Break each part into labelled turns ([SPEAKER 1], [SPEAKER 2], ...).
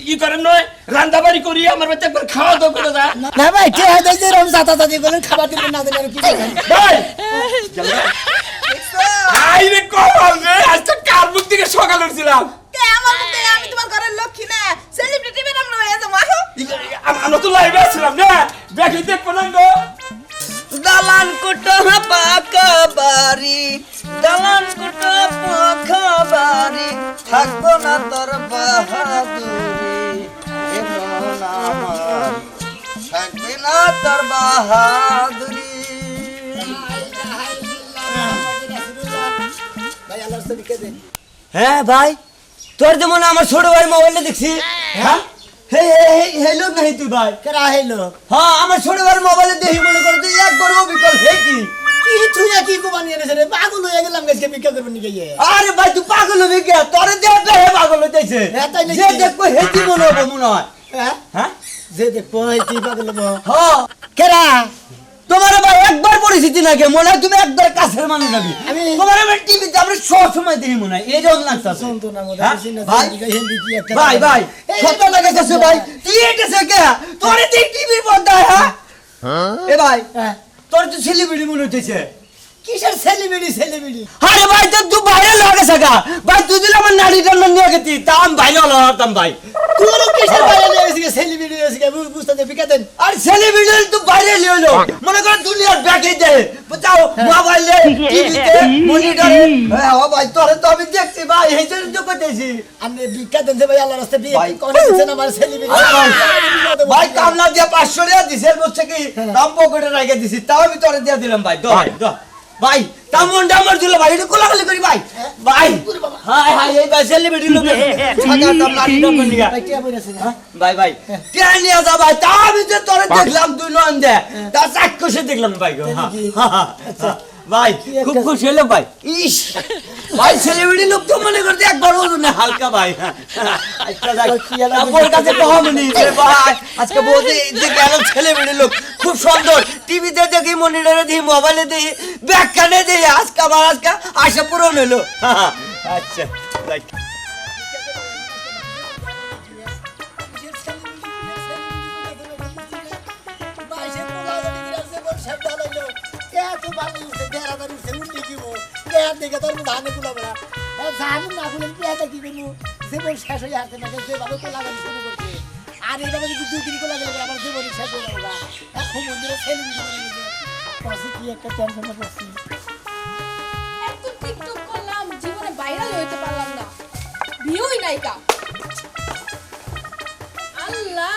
[SPEAKER 1] ই করেন নয় রান্দাবাড়ি করি আমার বাচ্চা একবার খাওয়া দাওয়া করে যায়
[SPEAKER 2] না ভাই কে হাতে যে রম জাতা জাতি বলেন খাবার দিবেন না দিবেন কি করবেন
[SPEAKER 1] ভাই আই রে কল রে আজকে কার মুখ থেকে সকাল উঠছিলাম
[SPEAKER 3] কে আমার মতে আমি তোমার ঘরের লক্ষ্মী না সেলিব্রিটি বেরাম না হয়ে যাবো আহো
[SPEAKER 1] আমরা তো লাইভে ছিলাম না দেখি দেখবো না গো
[SPEAKER 3] দালান কোটা পাকা বাড়ি দালান কোটা পাকা বাড়ি থাকবো না তোর বাহাদুরি এমন আমার থাকবে না তোর বাহাদুরি
[SPEAKER 2] ভাই আল্লাহর ছবি কে দেন
[SPEAKER 4] হ্যাঁ ভাই তোর যেমন আমার ছোট ভাই মোবাইলে দেখছি হ্যাঁ হেলো নাই তুই ভাই
[SPEAKER 2] কেরা হইলো
[SPEAKER 4] হ্যাঁ আমার ছোট ভাই মোবাইলে দেখি মনে করে তুই একবার অবিকল হেকি
[SPEAKER 2] কি তুইয়া কি কো বানিয়ে এনেছে রে পাগল হয়ে গেলাম গাছকে ভিক্ষা করবেন নি গিয়ে
[SPEAKER 4] আরে ভাই তুই পাগল হবি কে তোরে দেখলে হে পাগল হইতেছে
[SPEAKER 2] হ্যাঁ, তাই নাকি?
[SPEAKER 4] যে দেখবো হেকি মনে হবে মনে হয়
[SPEAKER 2] হ্যাঁ
[SPEAKER 4] হ্যাঁ
[SPEAKER 2] যে দেখো এই কি পাগল হবো
[SPEAKER 4] হ্যাঁ
[SPEAKER 2] কেরা
[SPEAKER 4] তোমার ভাই একবার পরিস্থিতি নাকি মনে হয় তুমি একবার কাছের মানুষ নাকি
[SPEAKER 2] আমি-
[SPEAKER 4] তোমার আমি টিভিতে আমরা সব সময় দেখি মনে হয় এইরকম লাগতেছে
[SPEAKER 2] শুনতো না মনে
[SPEAKER 4] হ্যাঁ?
[SPEAKER 2] হয়
[SPEAKER 4] ভাই
[SPEAKER 2] হিন্দি কি একটা
[SPEAKER 4] ভাই ভাই সত্য লাগাইতেছে ভাই তুই এটাছে কে তোরে তুই টিভির পর্দায় হ্যাঁ এ ভাই
[SPEAKER 2] হ্যাঁ
[SPEAKER 4] তোর তো সেলিব্রিটি মনে হইতেছে
[SPEAKER 2] কিসের সেলিব্রিটি
[SPEAKER 4] আরে ভাই তো তুই বাইরে লাগে সাকা ভাই তুই দিলে আমার নারী জন্য নিয়ে গেছি তা আমি বাইরে হতাম ভাই
[SPEAKER 2] তোর কিসের বাইরে লেগেছে সেলিব্রিটি এসে বুঝতে দে ভিক্ষা দেন
[SPEAKER 4] আর সেলিব্রিটি তুই বাইরে নিয়ে এলো মনে কর দুনিয়ার ব্যাগে দে বুঝাও মোবাইলে টিভিতে মনিটরে হ্যাঁ ও ভাই তোরে তো আমি দেখছি ভাই এই জন্য তো কইতেছি
[SPEAKER 2] আপনি ভিক্ষা দেন যে ভাই আল্লাহর রাস্তায় বিয়ে
[SPEAKER 4] ভাই।
[SPEAKER 2] কোন দিছেন আমার সেলিব্রিটি
[SPEAKER 4] ভাই কামলা দিয়ে 500 টাকা দিছেন বলছে কি দাম পকেটে রেখে দিছি তাও আমি তোরে দিয়ে দিলাম ভাই দো ভাই দো ভাই তামুন্ডা আমার দিল ভাই এটা কোলাকুলি করি ভাই ভাই হাই হাই এই ভাই সেলিব্রিটি লোক ছাগা দাম লাঠি দাম নিয়া
[SPEAKER 2] ভাই কে বলেছে
[SPEAKER 4] ভাই ভাই কে নিয়ে যা ভাই তা আমি তো তোরে দেখলাম দুই নন দে তা চাক্ষুষে দেখলাম ভাই গো আচ্ছা ভাই খুব খুশি হলাম ভাই ইস ভাই সেলিব্রিটি লোক তো মনে করতে একবার বলতো না হালকা ভাই আচ্ছা যাই আপনার কাছে কহমনি রে ভাই আজকে বলতে যে গেল সেলিব্রিটি লোক খুব সুন্দর টিভিতে দেখি মনিটরে দেখি মোবাইলে দেখি ব্যাখ্যানে দেখি আজকে আমার আজকে আশা পূরণ হলো আচ্ছা যাই
[SPEAKER 2] আর এইভাবে যদি 2-3 কোলা গেলে আমার জীবন শেষ হয়ে যাবে এখন মন্দিরে কি একটা টেনশনে পড়ছি
[SPEAKER 5] এত টিকটক করলাম জীবনে ভাইরাল হইতে পারলাম না ভিউই নাইকা আল্লাহ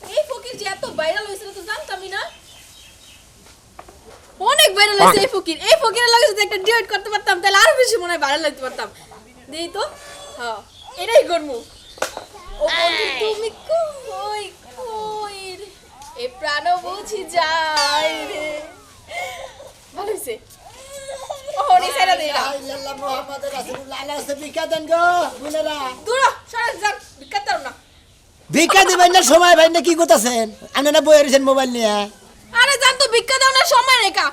[SPEAKER 5] এই ফকির যে এত ভাইরাল হইছিল তো জানতামই না অনেক ভাইরাল হইছে এই ফকিরের লাগে যদি একটা ডিউট করতে পারতাম তাহলে আরো বেশি মনে হয় ভাইরাল হইতে পারতাম দেই তো হ্যাঁ এটাই করমু ও বন্ধু তুমি কই কই রে? এ প্রাণ বুঝি যায় রে ভালো হইছে ওহনি সাইরা দে না
[SPEAKER 2] আল্লাহ মুহাম্মদ রাসূলুল্লাহ আল্লাহ ভিক্ষা দেন গো বুনেরা
[SPEAKER 5] দূর সরে যান বিকাতার না
[SPEAKER 2] ভিক্ষা দিবেন না সময় ভাই না কি করতেছেন আপনি না বইয়ে রয়েছেন মোবাইল নিয়ে
[SPEAKER 5] আরে জান তো ভিক্ষা দাও না সময় রেখা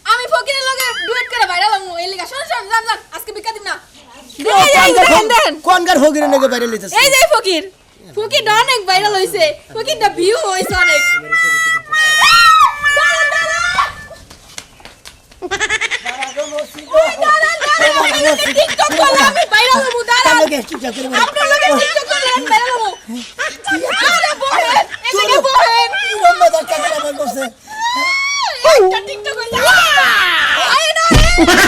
[SPEAKER 5] আমি ফকিরের লগে ডুয়েট করে ভাইরাল হমু এই লাগা সরে সরে যান যান আজকে ভিক্ষা দিন না দেন
[SPEAKER 2] কোন গার ফকিরের নাকি বাইরে লইতেছে
[SPEAKER 5] এই যে ফকির ফকির অনেক ভাইরাল হইছে ফকিরটা ভিউ হইছে অনেক দাঁড়ান, দাঁড়ান। টিকটক করলে আমি ভাইরাল হমু দাঁড়ান আপনার লগে টিকটক করলে আমি ভাইরাল হমু আরে বহেন এদিকে বহেন একটা টিকটক হইছে আয় না